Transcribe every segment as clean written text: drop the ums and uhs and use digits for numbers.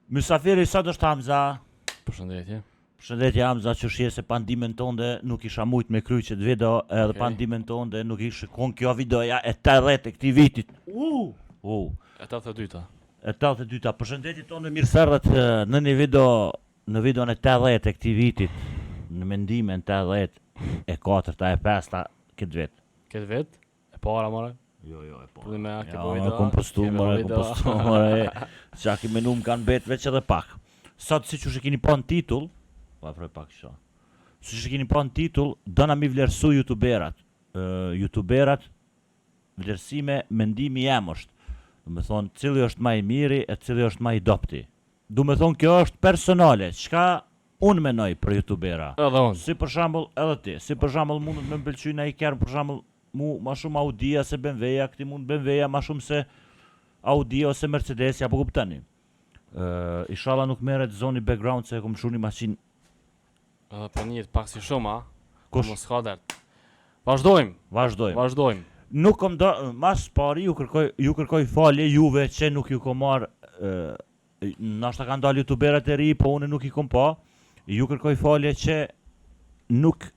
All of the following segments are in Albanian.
Mysafiri sot është Hamza. Përshëndetje. Përshëndetje Hamza, që shje se pandimen tonde nuk isha mujt me kry qëtë video, edhe pandimen tonde nuk ishë kon kjo videoja e 80 e këti vitit. E 82-ta. E 82-ta. Përshëndetje tonë mirë sërët në një video, në videon e 80 e këti vitit, në mendimin 80 e 4-ta e 5-ta këtë vit. Këtë vet? E para more? Jo, e po. Prodhime Ja, këtë video. kompostuar, qa ki menu më kanë bet veç edhe pak. Sot si që keni pa në titull, pa proj pak shto. Si që keni pa në titull, dona mi vlerësu youtuberat. Youtuberat, vlerësime, mendimi jem është. Du me thonë, cili është ma i miri e cili është ma i dopti. Du me thonë, kjo është personale, qka unë menoj për youtubera. Edhe unë. Si për shambull edhe ti, si për shambull mundet me mbëlqy në i kërë, për shambull mu ma shumë Audia se BMW-ja, këti mund BMW-ja ma shumë se Audia ose Mercedes, ja po kuptani. Inshallah nuk merret zoni background se e kom shu një maqinë. Edhe për njët pak si shumë, a? Kush? Mos ka dert. Vazhdojmë. Vazhdojmë. Nuk kom do, mas pari ju kërkoj falje juve që nuk ju kom marr, nashta kanë dalë youtuberat e ri, po unë nuk i kom pa. Ju kërkoj falje që nuk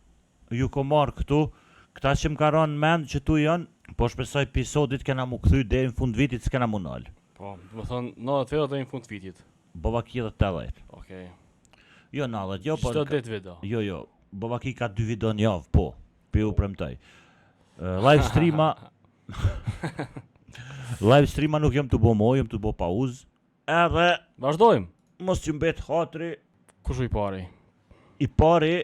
ju kom marr këtu. Këta që më ka rënë mend që tu janë, po shpresoj episodit kena mu kthy deri në fund vitit s'kena mu nal. Po, do të thonë 90 euro deri në fund vitit. Bobaki edhe 80. Okej. Jo 90, jo po. Çdo ditë video. Jo, Bobaki ka 2 video në javë, po. Pi u premtoj. Live streama nuk jam të bo mo, jam të bo pauzë. Edhe Vazhdojmë. mos që mbet hatri, Kush u i pari? i pari,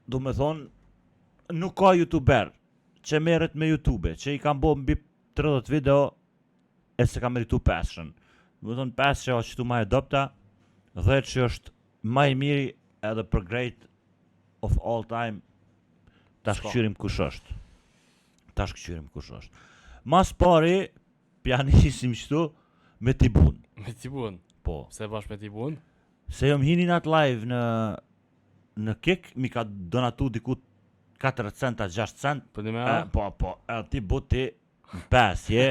do me thonë, nuk ka youtuber që merret me YouTube, që i kam bo mbi 30 video e se ka meritu 5-shën. Do me thonë 5 që është qëtu ma e dopta, 10 që është ma i miri edhe për great of all time, ta shkëqyrim kush është. Mas pari, pjanisim qëtu me Tibun. Me Tibun. Po. Se bash me Tibun? Se jom hini nat live në Kik, mi ka donatu diku 4 centa, 6 cent. Për një me Po, ti buti 5, je.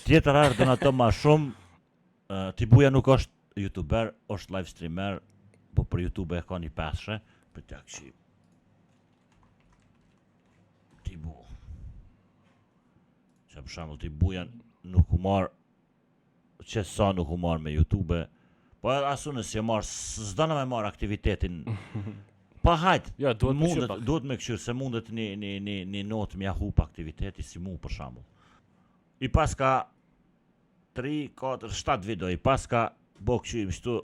Tjetër arë donato ma shumë, Tibuja nuk është youtuber, është live streamer, po për YouTube e ka një 5-shë, për tja këshim. Tibu. Që për shambull Tibuja nuk u marë, që sa nuk u marë me YouTube, po asu nësi e marë, s'dana me marë aktivitetin. Pa hajt, Ja, duhet me këshirë pak. duhet me këshirë, se mundet një notë mja hup aktiviteti si mu për shambull. I pas ka 3, 4, 7 video, i pas ka bo këshirë shtu,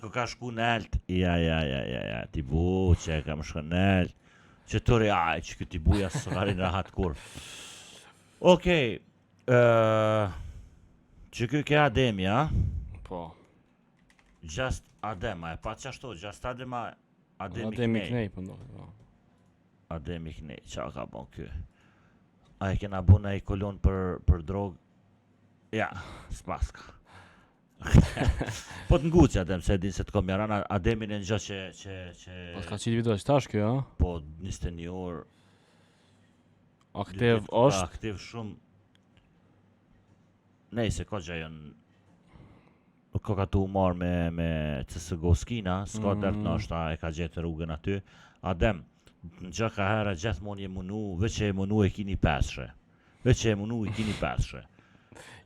ko ka shku në elt, ja, Tibu, që kam shku në elt, që tëri, që këtë Tibuja së karin rahat kur. Okej, që kjo ke Ademi, a? Po. Just Adema, e pa qashtu, Just Adema, Ademi Ademi Knej. Knej, po ndohë. Ademi Knej, qa ka bon kjo? A e kena bu në i kolon për drogë? Ja, s'paska. Po të nguqë Adem, se din se të kom jaran, Ademin e në gjë që... Po s'ka qitë video që tash kjo, a? Po, 21 orë... Aktiv është. Aktiv shumë... Nej, se ka gjë janë... Nuk ka tu marrë me CSGO skina, s'ka dert në është e ka gjetë rrugën aty. Adem, në gjë ka herë gjithmonë je munu, veç e munu e kini 5-shë.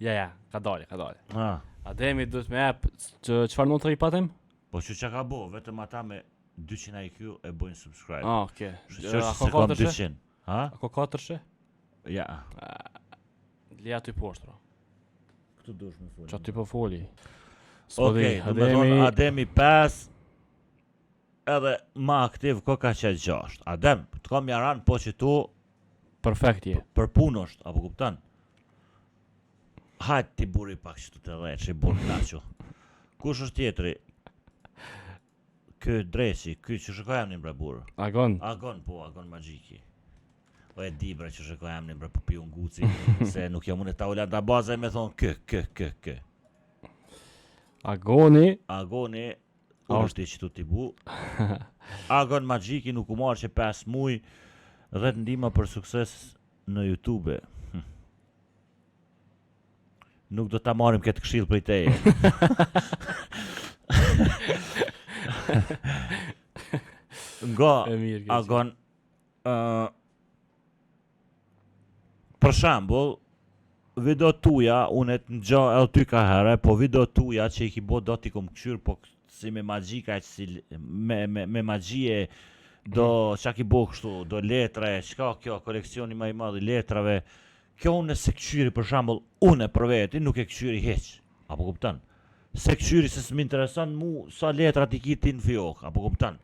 Ja, ka dalë. Ah, Ademi duhet me ep, qëfar notë i patem? po që ka bo, vetëm ata me 200 IQ e bojnë subscribe. Ah, okej. Shqyrë A se ka kom 400? 200. Ha? A ka 400? Ja. Lija ty poshtra. Këtu dush me foli. Qa ty po foli? Okej, do me thonë Ademi 5, edhe ma aktiv ko ka qenë 6. Adem, të kom jaran, po që tu Perfekt je. për punë është, apo kuptan? Hajt ti buri pak që të dhejt, që i burë knaqo. Kush është tjetëri? Kë dresi, kë që shëkojam një bre burë. Agon? Agon magjiki. O e di bre që shëkojam një bre për piu nguci, se nuk jam unë e ta ulla da baza e me thonë kë. Agoni? Agoni, është ti që tu t'i bu. Agon magjiki nuk u marrë që 5 muj, 10 ndima për sukses në YouTube. Nuk do ta marrim këtë këshill prej teje. Nga E mirë kjo. agon për shembull video tuja unë të ngjo edhe ty ka herë, po video tuja që i ki bo do t'i kom këshyr, po si me magjika që si me magjie do çka ki bo kështu, do letre, çka kjo koleksioni më i madh i letrave. Kjo unë se këshyri për shembull unë për veti nuk e këshyri hiç. Apo kupton? Se këshyri se s'më intereson mu sa letra ti ki ti në fijok, apo kupton?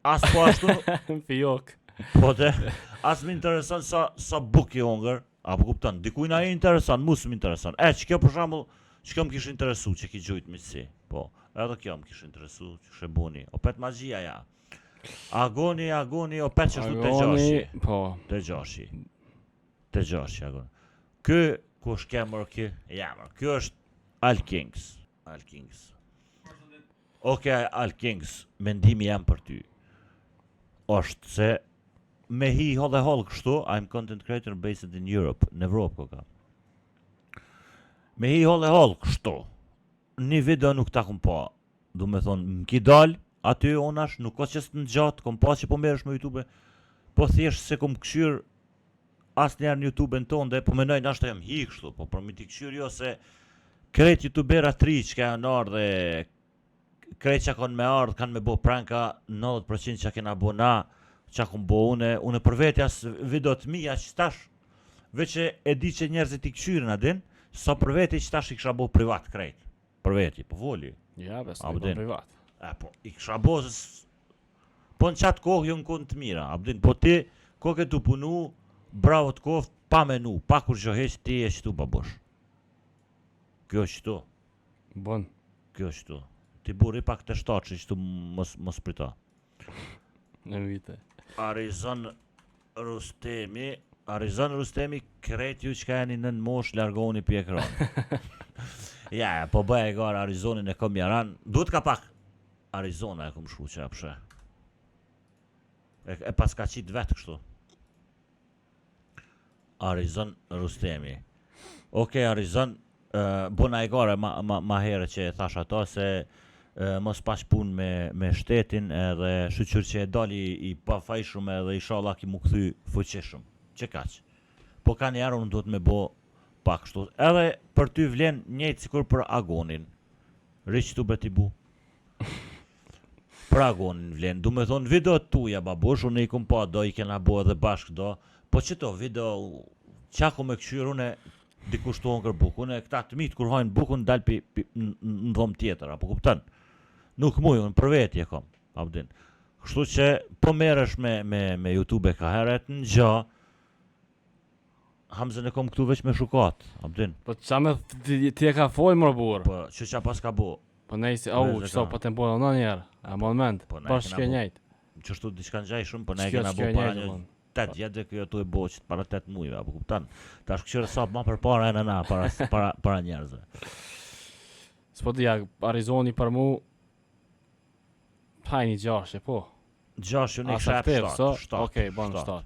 As po ashtu, Fijok. po te, as më intereson sa buk i hongër, apo kupton? Dikujt na i intereson, mu s'më intereson. Kjo për shembull, çka më kish interesu që ki gjujt miqësi. Po, edhe kjo më kish interesu, që she buni. O pet magjia ja. Agoni, o pet që shtu të gjashi. Po. Të gjashi. Të gjashi, agoni. Ky, ku është kemër kë? Jamër, ky është Al Kings. Al Kings. Okej, Al Kings, mendimi jam për ty. Është se me hi holl e holl kështu, I'm content creator based in Europe, në Evropë ko ka. Me hi holl e holl kështu, një video nuk ta kum pa, du me thonë, më ki dal, aty onash, nuk ka që së në gjatë, kom pa që po merresh me YouTube, po thjesht se kom këshyr asë njerë në YouTube-en tonë, dhe po menoj nashta jam hi kështu, po për mi t'i këshyr jo se krejt YouTubera 3 që ka janë ardhë dhe krejt që kanë me ardhë, kanë me bo pranka, 90% që kena bo na, që akun bo une për veti as video të mija që tash, veç e di që njerëzit i këshyrin adin, sa për veti që tash i kësha bo privat krejt, për veti, po voli. Ja, bes, A, në vden. privat. Po, i kësha bo, po në qatë kohë jo në kohë të mira, abdin, po ti, kohë ke tu punu, bravo të kohë, pa menu, pa kur gjoheq, ti e qëtu babosh. Kjo është qëtu, Bon. kjo është qëtu. Ti buri pak të shtatë që qëtu mos prita. Në vite. Arizon Rustemi, kret ju që ka jeni nën mosh, largoni pi ekran. Ja, po bëj e gara Arizonin e kom jaran, duhet ka pak. Arizona e kom shku që apshe. E pas ka qitë vetë kështu. Arizon Rustemi. Okej, Arizon, bona e gara ma herë që e thash ato se mos pash pun me shtetin edhe shqyr që e dali i pa fajshëm edhe inshallah ki mu kthy fuqishëm. Që kaq. Po ka njerë unë duhet me bo pak kështu. Edhe për ty vlen njëjtë sikur për Agonin. Riq tu beti bu. Për Agonin vlen. Du me thonë video tuja babush, unë i kum pa do i kena bo edhe bashk do. Po qëto video qaku me këshyr une dikush të hongër bukun, e këta të mitë kur hajnë bukun dal në dhomë tjetër, apo kupton? Nuk muj, unë për veti e kom, abdin. Kështu që po merresh me YouTube e ka heret në gja, Hamzën e kom këtu veç me shukat, abdin. Po qa me ti e ka foj më burë. Po që qa pas ka bo, Po nejsi, au, Vëzë qëto ka. po të mbojnë në njerë. A mon mend, Po, na e bashkë kena ke bo. njejt. qështu diçka në gjaj shumë, po ne e S'kjo kena bo s'kjo para njejt, një domon. 8 vjetë dhe kjo tu e bo që para 8 mujve, apo kuptan? Tash këshyre sa ma për para e në na, para njerëzve. S'po dhja, Arizoni për mu, hajni gjashe, po. Gjash unë i As kësha aktiv, so? 7. Okej, bon 7.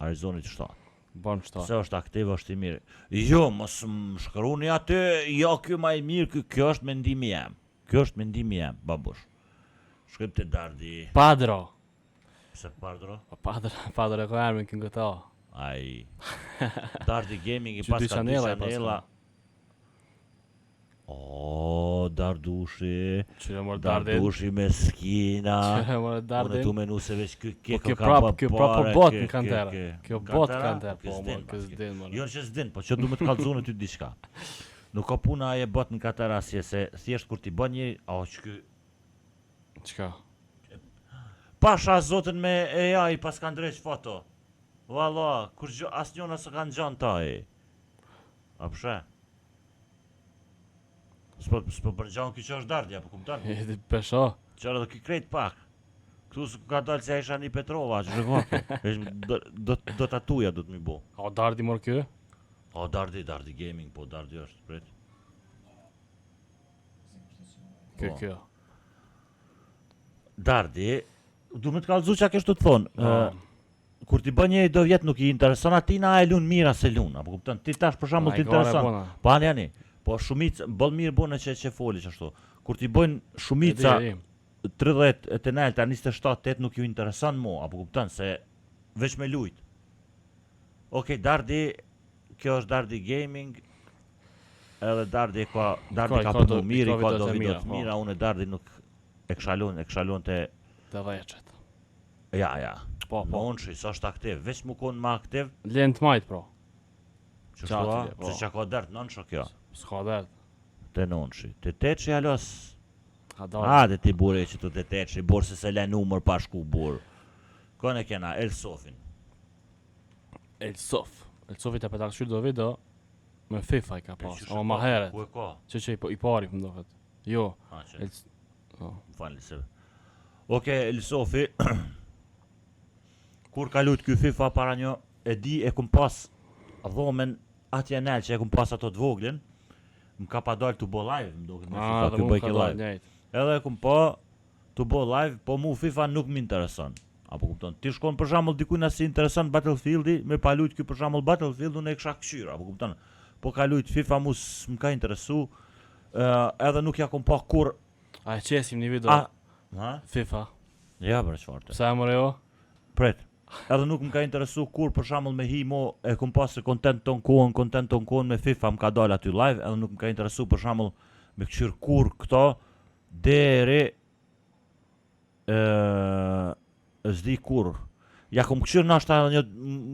Arizonit 7. Bon 7. Se është aktiv, është i mirë. Jo, mos më shkruani aty, jo, kjo ma i mirë, kjo është mendimi jam. Kjo është mendimi jam, babush. Shkrim të Dardi, Padro. se pardro, Po Padro e ko ermin kënë këta. ai Dardi Gaming i Që pas dy ka 2 chanela i pas chanela. O, Dardushi, Qyre mërë Dardin. Dardushi me skina. Qyre mërë Unë Dardin. tu menu se veç kjo kjo ka prap- pa kjo prap po pare, bot kjo- në kantera. kjo- Kjo në bot kantera, kanter, kjo po, s'din, mërë, kjo paske. s'din, mërë. Jo që s'din, po që du me të kalzune ty diçka. Nuk ka puna e bot në katër asje, se thjesht kur ti bën një, që ky Qka? pasha zotën me AI pas kanë dreq foto. Valla, kur as njona së kanë gjanë taj. A pëshe? S'po për gjanë ky që është Dardja, po kupton? Pesho. Qërë edhe ky krejt pak. Këtu s'u ka dalë se isha një Petrova, që shëgake. Do tatuja do të mi bo. A Dardi mërë kjo? O, Dardi Gaming, po Dardi është, prit. Kjo, Po. kjo. Dardi, du me të kalëzu që a kështë të thonë. kur ti bën një do vjet nuk i intereson atina e lun mira se lun, apo kupton? Ti tash për shembull ti intereson. Po ani, po shumica boll mirë bën që foli ashtu. Kur ti bën shumica 30 e tenalta 27 8 nuk ju intereson mua, apo kupton se veç me lujt. Okej, Dardi, kjo është Dardi Gaming. Edhe Dardi ka punu mirë, ka do video të mira, unë Dardi nuk e kshalon të veçet. Ja. Po. Nonshi, sa është aktiv, veç mu konë ma aktiv. Len të majt, pro. Që që ka dert nonsho kjo. S'ka dert. Te nonshi. Te teqi alos. Dhe ti bure që të te teqi, burë se se le numër pa shku burë. Kone kena, Elsofin. Elsofi të petak shyrë do video, me FIFA i ka pas, ama ma heret. Ku e ka? Që i pari, më dohet. Jo. Falë se. Oke, Elsofi, kur ka lujt ky FIFA para një, e di e kum pas dhomen atje nel që e kum pas ato të voglin, më ka pa dalë të bo live, më dohet me FIFA, kjo bëj ke live. Edhe e kum pa të bo live, po mu FIFA nuk më intereson. Apo kupton, ti shkon për shembull dikujt si intereson Battlefieldi, me pa lujt ky për shembull Battlefield unë e kisha këshyr, apo kupton. Po ka lujt FIFA mu më ka interesu, edhe nuk ja kum pa kur. A e qesim një video FIFA. Ja, për çfarë? Pse more jo? Pret. Edhe nuk më ka interesu kur për shembull me hi mo e kum pas se content ton kohën me FIFA më ka dalë aty live, edhe nuk më ka interesu për shembull me këshyr kur këto deri s'di kur. Ja kum këshyr nashta edhe një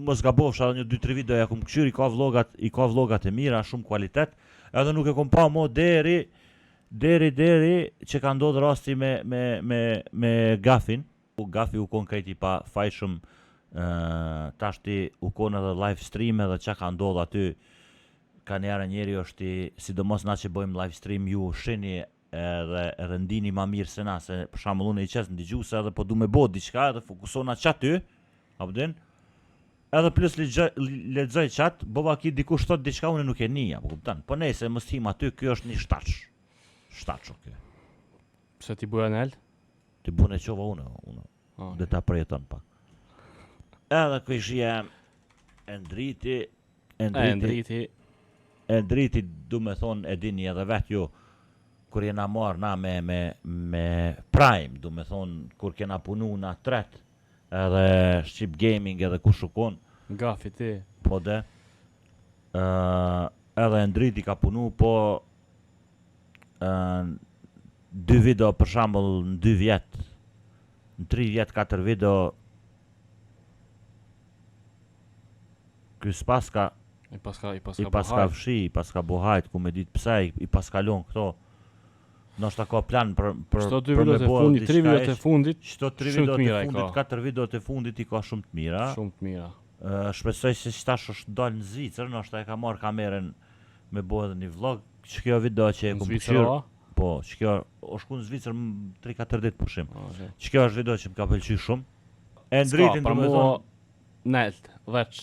mos gabofsh edhe një 2-3 video ja kum këshyr, i ka vlogat e mira, shumë kualitet, edhe nuk e kum pa mo deri që ka ndodhur rasti me Gafin. Gafi u kon krejti pa fajshëm, tashti u kon edhe live stream edhe që ka ndodhur aty. Ka njeri është sidomos na që bëjmë live stream ju shini edhe ndini ma mirë se na, se për shembull unë i qes në digjuse edhe po du me bo diçka edhe fokusona qaty, apëdin, edhe plus lexoj qat, bova ki dikush thot diçka unë nuk e nija, po kupton, po nejse mos him aty, kjo është një shtatsh kjo. Pse ti buja në el? Ti bune qova unë, dhe ta përjeton pak. Edhe këshia Endriti du me thonë e dini edhe vetë ju, kur jena marrë na me Prime, du me thonë, kur kena punu na tret, edhe Shqip Gaming edhe ku shukon. Gafi ti. Po de. Edhe Endriti ka punu, po 2 video për shembull në 2 vjet, në 3 vjet, 4 video, ky s'paska I paska fshi, I paska bohajt, ku me dit pse, I paskalon këto. Nështë ka plan për Çto 2 videot e fundit, 3 videot e fundit, çto 3 videot e fundit, 4 videot e fundit I ka shumë të mira. Shumë të mira. Shpresoj se tash është dalë në Zvicër, nështë e ka marrë kamerën me bo edhe një vlog. Që kjo video që e kom pëshirë, po, që kjo o shku në Zvicër 3-4 ditë pushim. Që kjo është video që më ka pëlqy shumë. E ndritin të me thonë. Nelt, veç.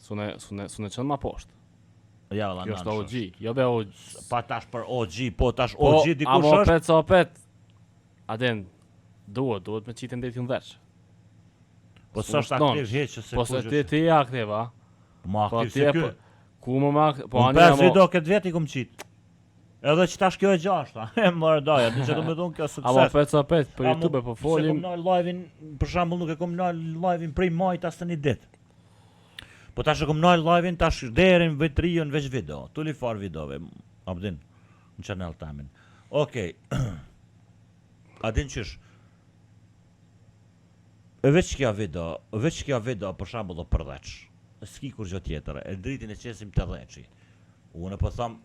Sune qënë ma poshtë. Ja, valla, kjo është OG, jo be OG. Pa tash për OG, po tash OG dikush është. Amo sa opet. Aden, duhet me qitë ndetin veç. Po sa është aktiv heqë se po se ti je aktiv, a? Ma aktiv se ky. Ku më ma aktiv? Po unë 5 video këtë vjet I kom qitë. Edhe që tash kjo e 6, e mërë daja, në që do me thonë kjo sukses. Amo 5 për YouTube po folim. Se kom nalë live-in, për shembull nuk e kom nalë live-in prej majt as të një ditë. Po tash e kom nalë live-in, tash derin vetrion veç video, tulli far videove, abdin, në channel tamin. Okej, adin qysh, veç kja video për shembull o përdheq, s'ki kur gjë tjetër, e dritin e qesim të dheqi. Unë po tham,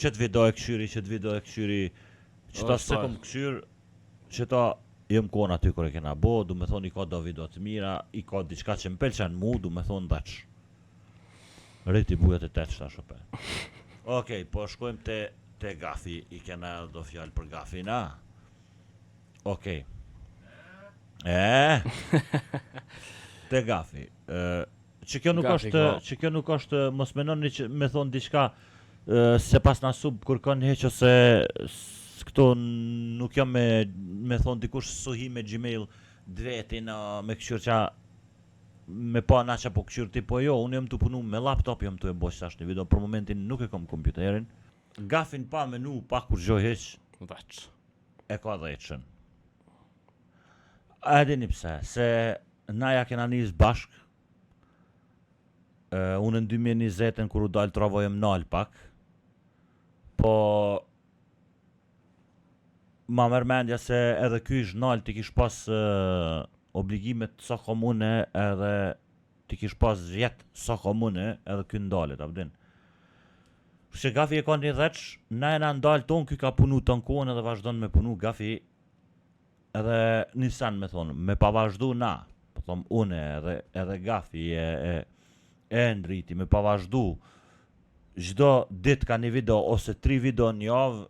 qëtë video e këshyri, qëta se kom këshyr, qëta jem kona aty kër e kena bo, du me thonë I ka do video të mira, I ka diçka që m'pelqen mu, du me thonë dheq. Rriti bujët e 8 shtashope. Okej, po shkojmë te Gafi, I kena do fjallë për Gafi, na? Okej. Te Gafi. Që kjo nuk është, mos menoni që me thonë diçka, se pas na sub kur kanë heq ose këto nuk jam me thonë dikush suhi me Gmail dvetin me këshur qa me pa na që po këshyrë ti, po jo, unë jam të punu me laptop, jam të e bosh tash një video, për momentin nuk e kom kompjuterin. Gafin pa menu, pa kur gjoj heq, Veç. e ka 10. A e dini pse, se na ja kena nis bashk, unë në 2020 kur u dalë trovojëm nal pak, po ma mërmendja se edhe ky ish nal ti kish pas obligimet sa komune edhe ti kish pas vjet sa komune edhe ky ndalet, abdin. Që Gafi e ka një dheq, na e na ndalë ton, ky ka punu të në kohën edhe vazhdon me punu, Gafi edhe nisan me thonë, me pa vazhdu na, po thom une edhe Gafi e ndriti, me pa vazhdu, çdo dit ka një video ose 3 video në javë,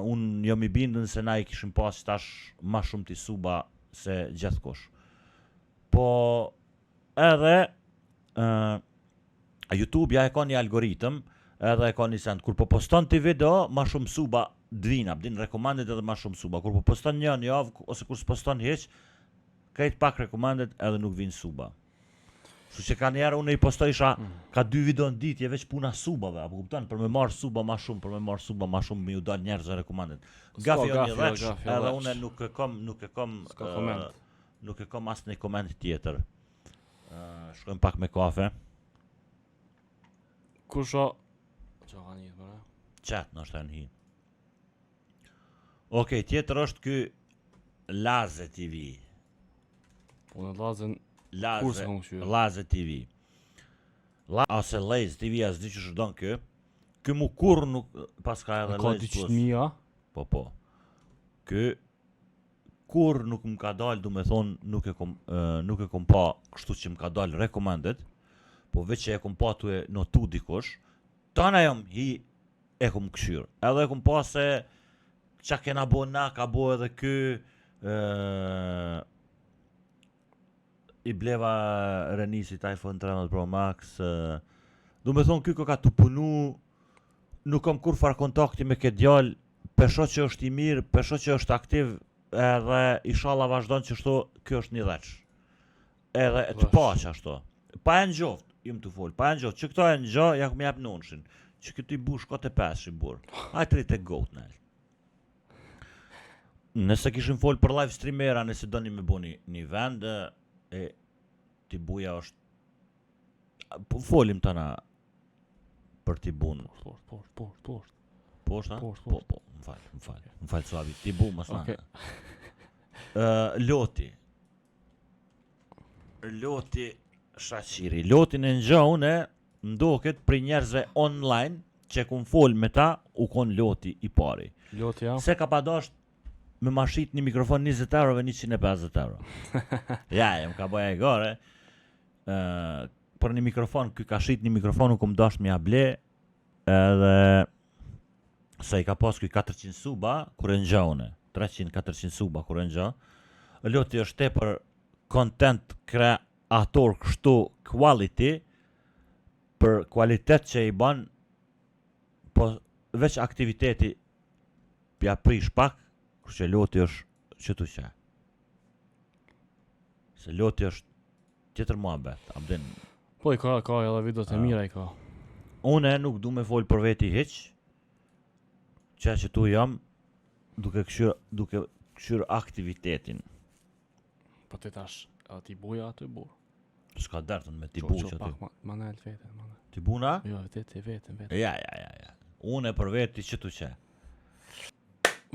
unë jam i bindën se na i kishim pas tash ma shumë t'i suba se gjithkush. Po edhe YouTube ja e ka një algoritëm, edhe e ka një send, kur po poston ti video, ma shumë suba dvina, din rekomandet edhe ma shumë suba, kur po poston një javë, ose kur s'poston hiq, krejt pak rekomandet edhe nuk vinë suba. Kështu që ka njerë unë i postoj isha ka 2 video në ditë, je veç puna subave, apo kupton, për me marr suba ma shumë, për me marr suba ma shumë, mi u dal njerëz e rekomandet. Gafi jo një dheq, edhe unë nuk e kom asë një koment tjetër. Shkojmë pak me kafe. Kusha... Qa ka një mëre? Qet në është e në hi. Okej, tjetër është ky Laze TV. Unë lazen... Kur se kom këshyre? Laze TV. Ose Laze TV, as di që shërdon kë. Ky mu kur nuk... Pas ka edhe Ka Laze Plus. 200.000, Po. Ky kur nuk më ka dalë, du me thonë, nuk e kom pa kështu që më ka dalë recommended, po veç që e kom pa tu e notu dikush, tana jam hi e kom këshyrë. Edhe e kom pa se qa kena bo na, ka bo edhe ky, i bleva Renisit iPhone 13 Pro Max, du me thonë ky ka të punu, nuk kam kur far kontakti me këtë djalë, pesho që është i mirë, pesho që është aktiv, edhe inshallah vazhdon që shto, kjo është një dheq. Edhe të pa që ashto. Pa e në gjoft, jëm të folë, pa e në gjoft, që këto e në gjoft, ja këmë jap nënshin. Që këtu i bush ka të 5 i burë. Hajtë rrit e goat në elë. Nëse kishim folë për live streamera, nëse do një me bo një vend, e t'i buja është... Folim të na për t'i bunë. Poshtë. Poshtë, ha? Poshtë. Po, më falë, Suavi, t'i bu më s'na. Okay. Loti Shaqiri. Lotin e nxë une ndoket për njerëzve online që kun fol me ta u kon loti i pari. Loti ja. Se ka padasht me mashit një mikrofon 20 euro ve 150 euro. Ja, jem ka boja e gore. Për një mikrofon, ky ka shit një mikrofon, u kom dasht me able, edhe se i ka pas ky 400 suba, kur e nxë une. 300-400 suba, kur e nxë. Loti është te për content kreator kështu quality, për kualitet që i ban, po veç aktiviteti pja prish pak, kërë që loti është që tu që. Se loti është tjetër muhabet, abdin. Po i ka edhe video të mira i ka. Une nuk du me folë për veti hiq, që tu jam duke këshyr aktivitetin. Po të tash, edhe ti buja aty bu. S'ka dertën me ti bu që ty. Ma në elë vetën, ma në. Ti buna? Jo, vetën. Ja. Une për veti që tu që.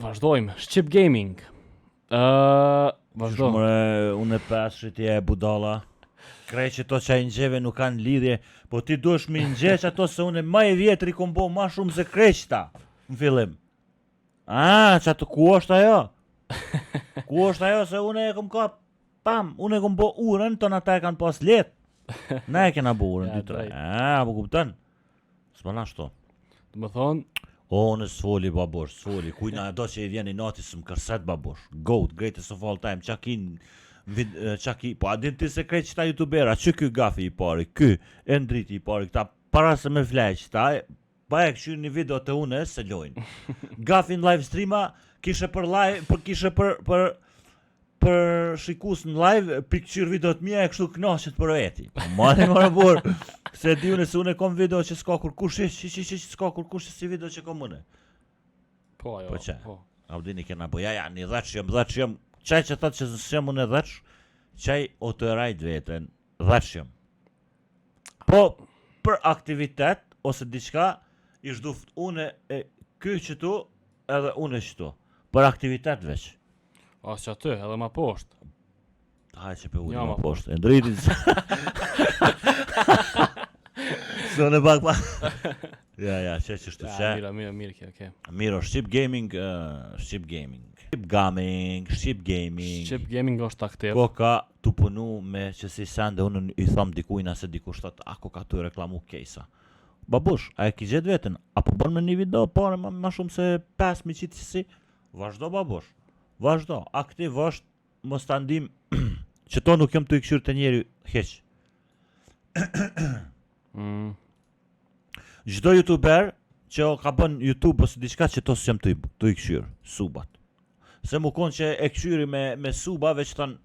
Vazhdojmë, Shqip Gaming. Vazhdojmë. Shumëre, unë e pesrit je budala. Krej që to që i nxeve nuk kanë lidhje, po ti duesh me nxeq ato se unë ma e vjetri kom bo ma shumë se kreqta. Në fillim. Që ato ku është ajo? Ku është ajo se unë e kom ka pam, unë e kom bo urën, ton ata e kanë pas let. Ne e kena bo urën, 2-3. Po kupton? S'mana shto. Të më thonë, O, në s'foli babosh, s'foli, kujna do që i vjen i nati së më kërset babosh. Goat, greatest of all time, qaki, po a din ti se krejt qëta youtubera, që ky gafi i pari, ky, e ndriti i pari, këta para se me flej qëta, pa e këshyrë një video të une, se lojnë. Gafi në live streama, kishe për live, kishe për për shikus në live, pikqyr video të mija e kështu knaqet për veti. Mani më rëbur, se di unë se unë e kom video që s'ka kur kush s'ka kur kush si video që kom unë. Po, jo. Po që? Po. Audini kena po, ja, një dheq jem, qaj që thot që s'jem unë e dheq, qaj o të rajt veten, dheq jem. Po, për aktivitet, ose diçka, ish duft unë e ky që tu, edhe unë e qëtu. Për aktivitet veç. As që aty, edhe ma poshtë. Hajde që pe ujnë Ja, ma ma poshtë. E ndritin se... Së në pak pa... Ja, që shtu që... Mirë kjo, okay. Miro, Shqip Gaming... Shqip Gaming është aktiv. Ko ka të punu me që si sende unë i tham dikujna se dikush thot, ako ka të reklamu kejsa. Babush, a e ki gjetë vetën? Apo bën me një video pare ma shumë se 5.000 qitë si? Vazhdo babush. Vazhdo, aktiv është, mos të ndim që to nuk jam të i këshyrë të njeri heq. Gjdo youtuber që ka bën YouTube ose diçka që to s'jam të i këshyrë, subat. Se mu konë që e këshyri me suba, veç thënë,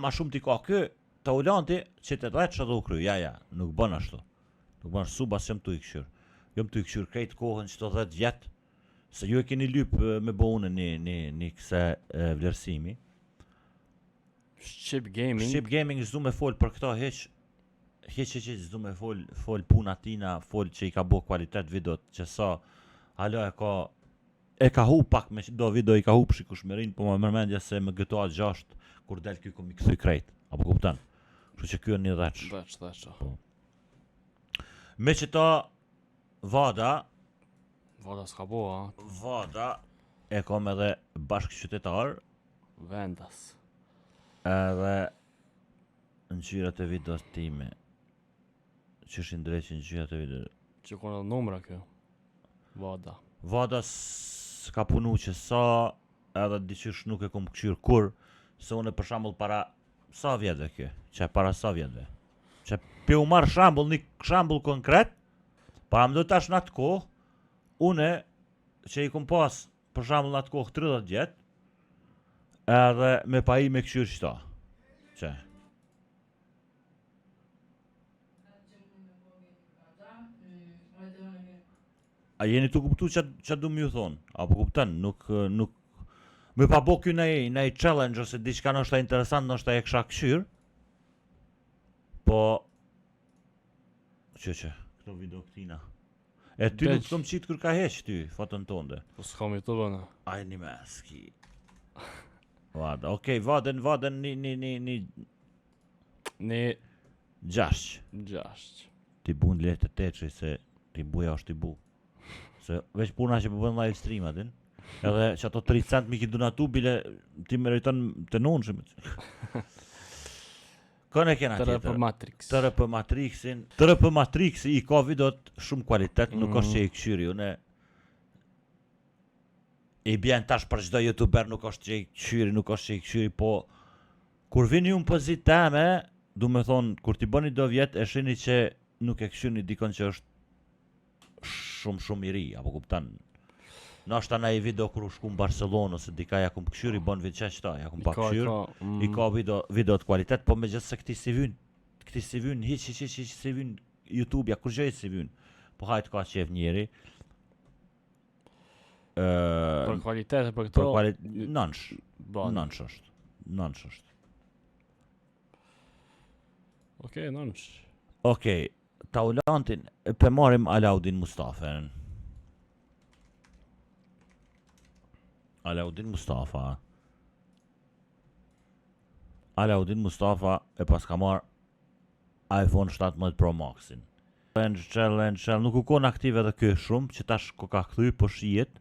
ma shumë ti ka kë, të ulanti që të dretë që dhe u kry, ja, nuk bën ashtu. Nuk bën suba s'jam të i këshyrë. Jam të i këshyrë krejt kohën që të 10 vjetë, se ju e keni lypë me bo unë një këse vlerësimi. Shqip Gaming zdu me fol për këto heq zdu me fol puna tina, fol që i ka bo kvalitet videot, që sa halo e ka hu pak me do video i ka hu pëshi kushmerin, po më mërmendja se më GTA 6 kur del kjo kom i këthuj krejt, apo kuptan? Shu që kjo një dheq. Me që ta Vada s'ka bo, a? Vada e kom edhe bashkë qytetar, Vendas. edhe në gjyrat e videos time, që është ndreqin në gjyrat e videos. Që konë edhe numra kjo? Vada s'ka punu që sa, edhe diqysh nuk e kom këqyrë kur, se unë për shambull para sa vjetëve kjo, që para sa vjetëve. Që pe u marrë shambull, një shambull konkret, para më do tash në atë kohë, une që i kom pas për shambull në atë kohë 30 vjetë, edhe me pa i me këshyrë qëta. Që? A jeni të kuptu që du më ju thonë? Apo kuptan, nuk... Me pa bo kjo nëj challenge ose diçka nështë interesant, nështë e kësha këshyrë. Po... Që, këto video këtina. E ty nuk të më qitë kër ka heq ty, fatën tonde. Po s'kam i të bëna. Aj një meski. Vada, okej, vaden Një... 6. Ti bun letë të teqë se ti buja është ti bu. Se veç puna që përbën live stream atin. Edhe që ato 3 cent mi ki donatu bile ti meriton të nonshëm. Kone kena tjetër? Tërë për Matrixin. Tërë për Matrixi i ka videot shumë kualitet, nuk është që i këshyri. Une i bjen tash për çdo youtuber nuk është që i këshyri, nuk është që i këshyri, po kur vini unë pozit teme, du me thonë, kur ti bëni do vjetë, e shini që nuk e këshyri dikon që është shumë i ri, apo kuptan. Nështë ta na i video kur u shku në Barcelonë, ose dika ja kum këshyri, bon vit qeshta, ja kum pa këshyri, i ka video të kualitet, po me gjithë se këti si vyn, hiq si vyn YouTube, ja kur gjëjt si vyn, po hajt ka qef njeri. Për kualitet e për këto... Nënsh është. Okej, taulantin, pe marim Alaudin Mustafen. Alaudin Alaudin Mustafa e pas ka marrë iPhone 17 Pro Maxin. Challenge, nuk u konë aktiv edhe kjo shumë, që tash ko ka këthuj, po shijet.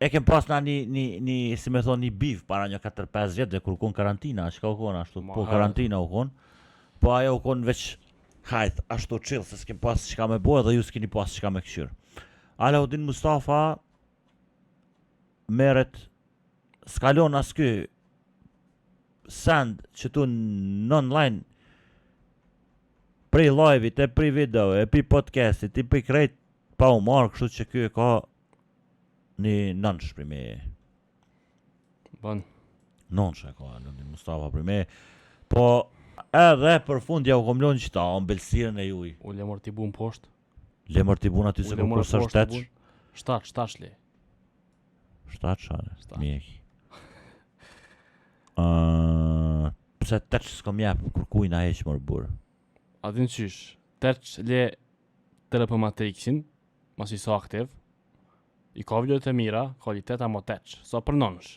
E kem pas na një si me thonë, një bif para një 4-5 vjetë, dhe kur u konë karantina, që ka u konë ashtu, po karantina u konë, po ajo u konë veç, hajt, ashtu chill, se s'kem pas që ka me bojë, dhe ju s'keni pas që ka me këshyrë. Alaudin Mustafa, meret, s'kalon as ky send që tu në online prej live-it, e prej video, e prej podcastit, e prej krejt pa u marrë, kështu që ky e ka një nënsh primi. Bon. Nonshe ka Lundin Mustafa për me. Po edhe për fund ja u kom lënë qita, ëmbëlsirën e juj. U lemur t'i bu në poshtë. Lemër t'i bun aty se kur së shtetsh. 7 le. 7 shane, Shtat. mjeki. Pse 8 s'kom jep kur kujna heq mërë burë. A din qysh, 8 le Telep Matrixin, mas i sa aktiv. I ka videot e mira, kvalitet ama 8. Sa për nënsh.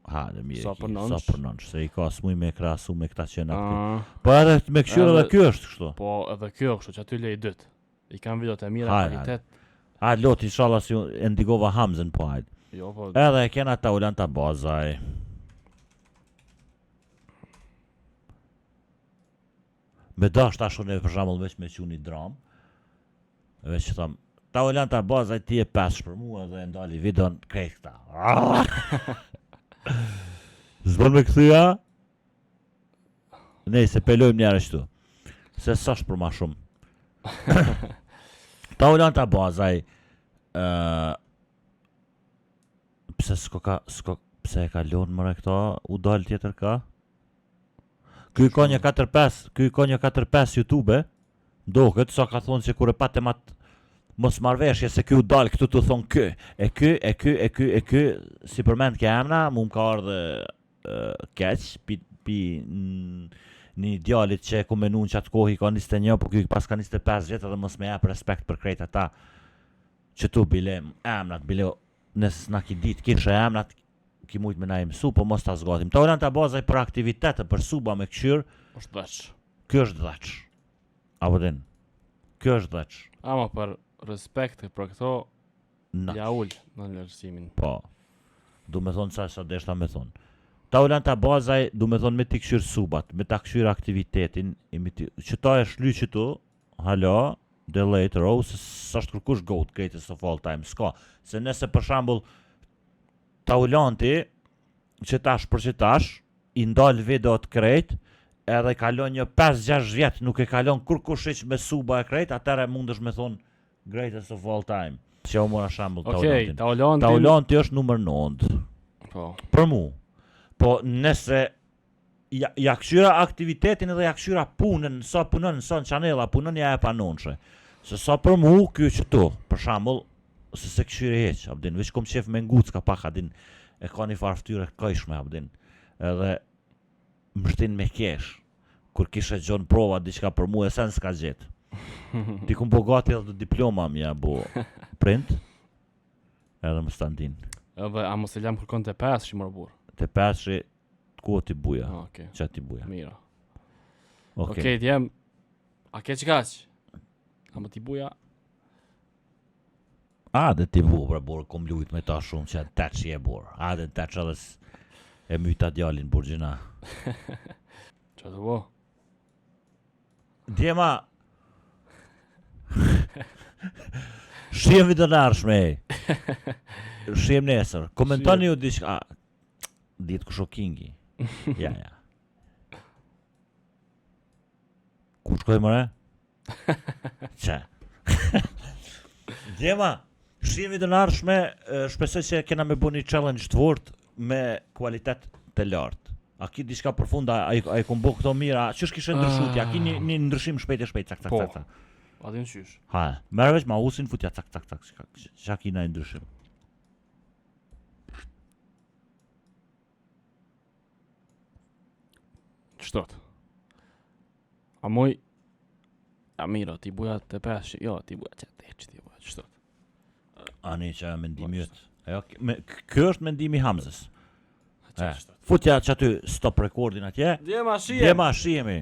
Ha, dhe mjeki, Sa për nënsh. se i ka s'muj me krasu me këta që në aktiv. Ah, Po edhe me këshyrë edhe kjo është kështu. Po edhe kjo kështu që aty le i dytë. I kanë videot e mira, Hajde, kvalitet. Hajde lot, inshallah si e ndigova Hamzën po hajde. Jo, po Edhe e kena ta ulan ta bazaj. Me dash ta shone për shembull veç me quni dram. Veç që tham, ta ulan ta bazaj ti e 5 për mua dhe e ndali videon krejt këta. Zbon me këthyja? Nej, se pelojmë njerë qëtu. Se s'është për ma shumë. Ta ulan ta bazaj. Pse pse e ka lonë mëre këta, u dalë tjetër ka? Ky ka një 4-5 YouTube, do këtë sa ka thonë që kur e patë matë mos marrveshje se ky u dalë këtu të thonë ky, si përmend ke emna, mu më ka ardhe keq, pi një djalit që e ku menun që atë kohë i ka 21, po ky pas ka 25 vjetë edhe mos me jep respekt për krejt ata që tu bile emnat, bile nësë na ki dit kishe emnat, ki mujt me na i mësu, po mos ta zgatim. Ta ulan ta bazaj për aktivitete, për suba me këshyrë, është dheq. kjo është dheq. Apo din, kjo është dheq. Ama për respekt për këto, Na, ja ullë në lërësimin. po, du me thonë sa deshta me thonë. Ta ulan ta bazaj, du me thonë me ti këshyrë subat, me ta këshyrë aktivitetin, që ta e shly që tu, hala, dhe later, se s'është kërkush goat greatest of all time, s'ka. Se nëse për shambull, ta ulan ti, që tash për që tash, i ndalë video të krejt, edhe kalon një 5-6 vjet, nuk e kalon kur kush me suba e krejt, atëre mundesh me thonë greatest of all time. Që u mora shambull ta Okej, ulantin. ta ulantin. Ta ulanti është numër 9. Po. Për mu. Po nëse ja këshyra aktivitetin edhe ja këshyra punën, sa punon sa në chanela, punon ja e panonshe. Se sa për mu, kjo që tu, për shambull, se këshyre heq, abdin, veç kom qef me ngucka pak, abdin, e ka një farë ftyre këjshme, abdin, edhe më shtin me kesh, kur kishe gjon prova, diçka për mu, e sen s'ka gjetë. Ti kum po gati edhe diploma mja, bo print, edhe më standin. Edhe a mos e lam kërkon të 5 që mërë burë. Të peshi, ku ti buja, Okej, që ti buja. mira. Okej. Okej, t'jem. A ke që kaq? A më t'i buja? A dhe ti bu, bre, borë, kom lujt me ta shumë që të që je borë. A dhe të që edhe e myta djalin burgjina. Që të bo? Djema, shihemi të nërshme, shihem nesër. Komentoni ju diçka, ditë ku shokingi. Ja. Ku shkoj mëre? Që? Djema, shihemi të nërshme, shpresoj që kena me bu një challenge të vort me kualitet të lartë. A ki diçka përfunda, a i kom bo këto mira, që kishe ndryshut, a ki një ndryshim shpejt, cak. Po. A din qysh? Ha, merë veç ma usin, futja cak, që ki na i ndryshim. Qëtot? A moj... A mira, ti buja të 5, jo, ti buja që të eqë, ti buja, qëtot? Ani që e mendimi jëtë. Kjo është mendimi Hamzës. Qëtot? Futja që aty stop recordin atje, Djema, shije! djema shihemi.